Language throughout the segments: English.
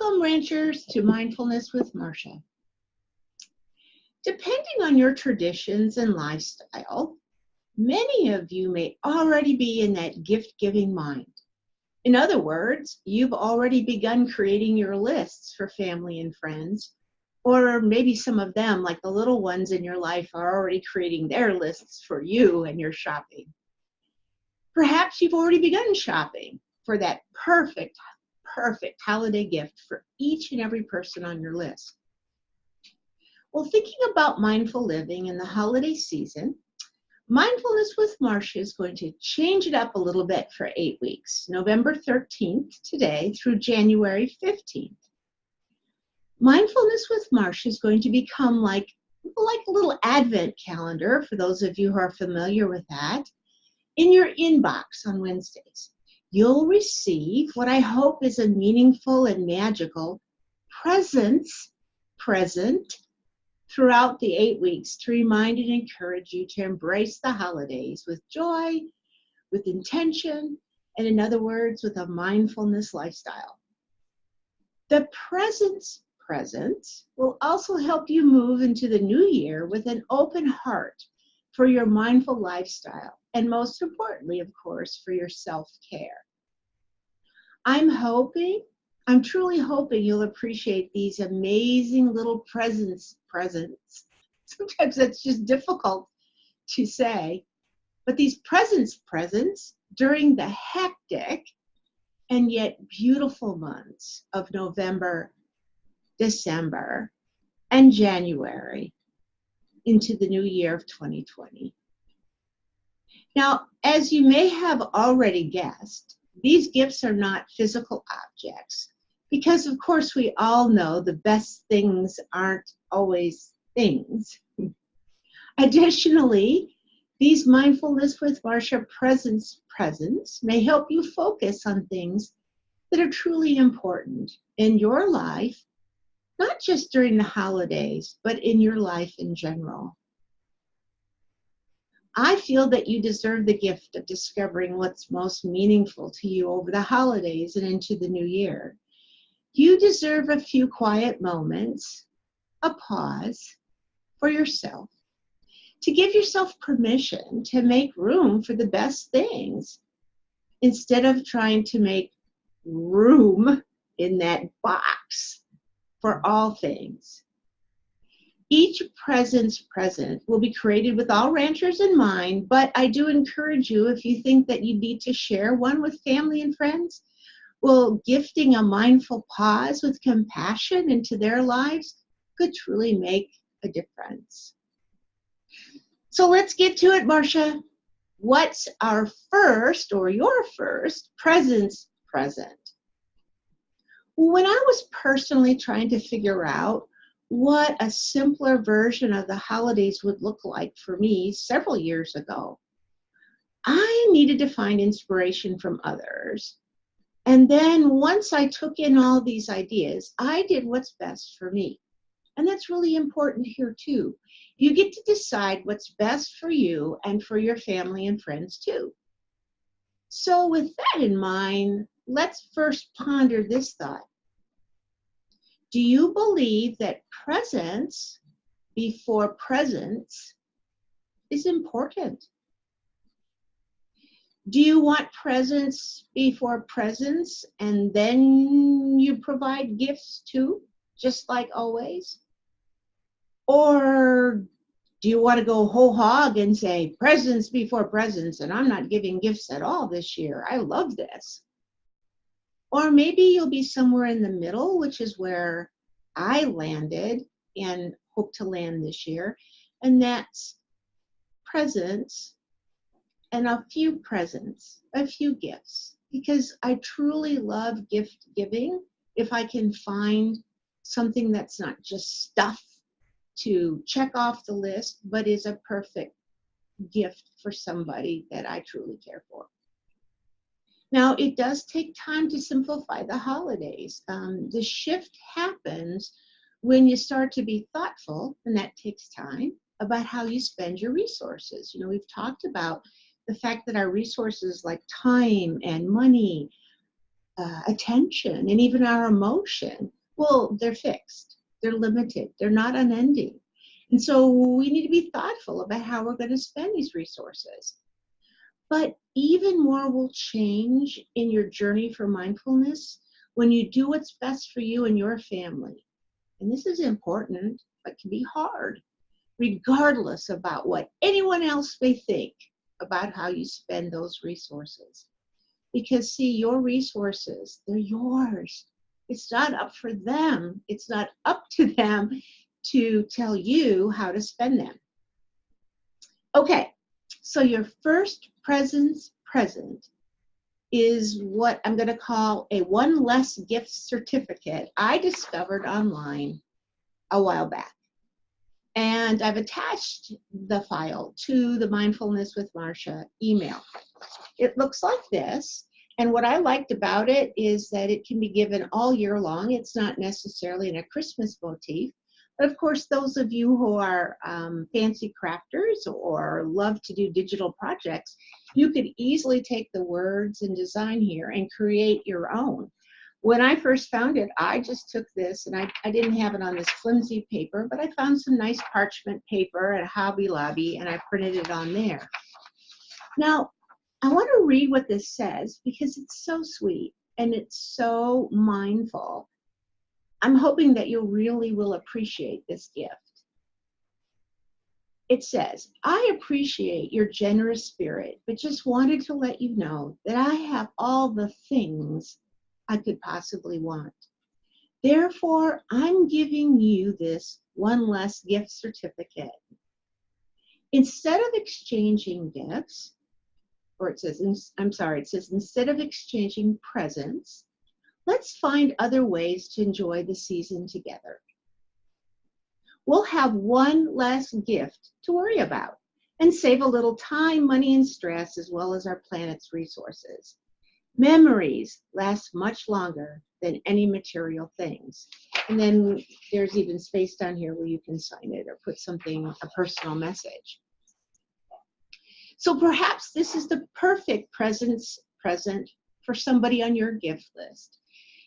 Welcome, ranchers, to Mindfulness with Marcia. Depending on your traditions and lifestyle, many of you may already be in that gift-giving mind. In other words, you've already begun creating your lists for family and friends, or maybe some of them, like the little ones in your life, are already creating their lists for you and your shopping. Perhaps you've already begun shopping for that perfect holiday gift for each and every person on your list. Well, thinking about mindful living in the holiday season, Mindfulness with Marcia is going to change it up a little bit for 8 weeks, November 13th today through January 15th. Mindfulness with Marcia is going to become like a little advent calendar, for those of you who are familiar with that, in your inbox on Wednesdays. You'll receive what I hope is a meaningful and magical present throughout the 8 weeks to remind and encourage you to embrace the holidays with joy, with intention, and in other words, with a mindfulness lifestyle. The present will also help you move into the new year with an open heart for your mindful lifestyle, and most importantly, of course, for your self-care. I'm truly hoping you'll appreciate these amazing little presents. Sometimes that's just difficult to say, but these presents during the hectic and yet beautiful months of November, December, and January into the new year of 2020. Now, as you may have already guessed, these gifts are not physical objects because, of course, we all know the best things aren't always things. Additionally, these Mindfulness with Marcia presents may help you focus on things that are truly important in your life, not just during the holidays, but in your life in general. I feel that you deserve the gift of discovering what's most meaningful to you over the holidays and into the new year. You deserve a few quiet moments, a pause for yourself, to give yourself permission to make room for the best things instead of trying to make room in that box for all things. Each present will be created with all ranchers in mind, but I do encourage you, if you think that you need to share one with family and friends, well, gifting a mindful pause with compassion into their lives could truly make a difference. So let's get to it, Marcia. What's our first, or your first, present? Well, when I was personally trying to figure out what a simpler version of the holidays would look like for me several years ago, I needed to find inspiration from others. And then once I took in all these ideas, I did what's best for me. And that's really important here too. You get to decide what's best for you and for your family and friends too. So with that in mind, let's first ponder this thought. Do you believe that presence before presence is important? Do you want presence before presence and then you provide gifts too, just like always? Or do you want to go whole hog and say presents before presents and I'm not giving gifts at all this year? I love this. Or maybe you'll be somewhere in the middle, which is where I landed and hope to land this year. And that's presents and a few presents, a few gifts. Because I truly love gift giving if I can find something that's not just stuff to check off the list, but is a perfect gift for somebody that I truly care for. Now, it does take time to simplify the holidays. The shift happens when you start to be thoughtful, and that takes time, about how you spend your resources. You know, we've talked about the fact that our resources like time and money attention and even our emotion, well, they're fixed, they're limited, they're not unending. And so we need to be thoughtful about how we're going to spend these resources. But even more will change in your journey for mindfulness when you do what's best for you and your family. And this is important, but can be hard, regardless about what anyone else may think about how you spend those resources. Because see, your resources, they're yours. It's not up for them. It's not up to them to tell you how to spend them. Okay, so your first present is what I'm going to call a one less gift certificate I discovered online a while back. And I've attached the file to the Mindfulness with Marsha email. It looks like this. And what I liked about it is that it can be given all year long. It's not necessarily in a Christmas motif. But of course, those of you who are fancy crafters or love to do digital projects, you could easily take the words and design here and create your own. When I first found it, I just took this, and I didn't have it on this flimsy paper, but I found some nice parchment paper at Hobby Lobby, and I printed it on there. Now, I want to read what this says because it's so sweet and it's so mindful. I'm hoping that you really will appreciate this gift. It says, I appreciate your generous spirit, but just wanted to let you know that I have all the things I could possibly want. Therefore, I'm giving you this one less gift certificate. Instead of exchanging gifts, or it says, instead of exchanging presents, let's find other ways to enjoy the season together. We'll have one less gift to worry about and save a little time, money, and stress, as well as our planet's resources. Memories last much longer than any material things. And then there's even space down here where you can sign it or put something, a personal message. So perhaps this is the perfect present for somebody on your gift list.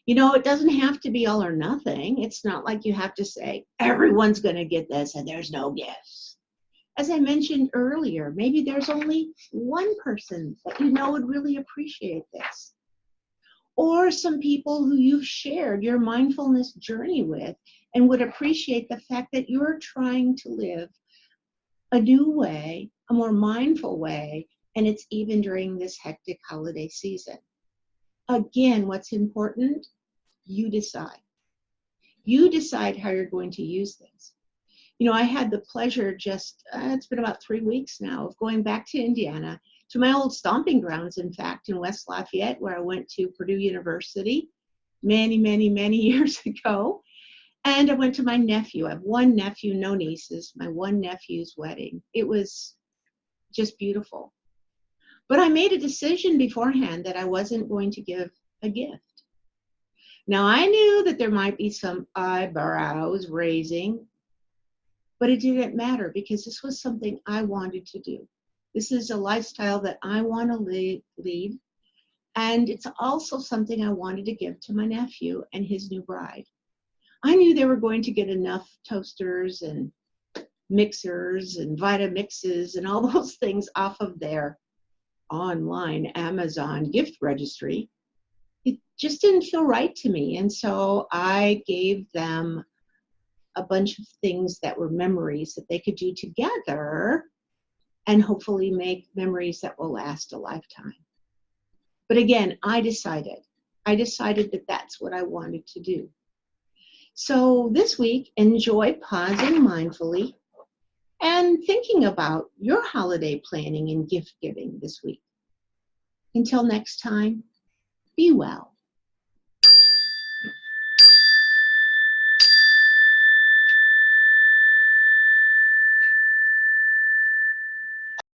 You know, it doesn't have to be all or nothing. It's not like you have to say, everyone's going to get this and there's no gifts. As I mentioned earlier, maybe there's only one person that you know would really appreciate this. Or some people who you've shared your mindfulness journey with and would appreciate the fact that you're trying to live a new way, a more mindful way, and it's even during this hectic holiday season. Again, what's important? You decide. You decide how you're going to use this. You know, I had the pleasure it's been about 3 weeks now, of going back to Indiana, to my old stomping grounds, in fact, in West Lafayette, where I went to Purdue University many, many, many years ago. And I went to my nephew. I have one nephew, no nieces, my one nephew's wedding. It was just beautiful. But I made a decision beforehand that I wasn't going to give a gift. Now, I knew that there might be some eyebrows raising, but it didn't matter because this was something I wanted to do. This is a lifestyle that I want to lead, and it's also something I wanted to give to my nephew and his new bride. I knew they were going to get enough toasters and mixers and Vitamixes and all those things off of their online Amazon gift registry. It just didn't feel right to me. And so I gave them a bunch of things that were memories that they could do together and hopefully make memories that will last a lifetime. But again, I decided that that's what I wanted to do. So this week, enjoy pausing mindfully and thinking about your holiday planning and gift giving this week. Until next time, be well.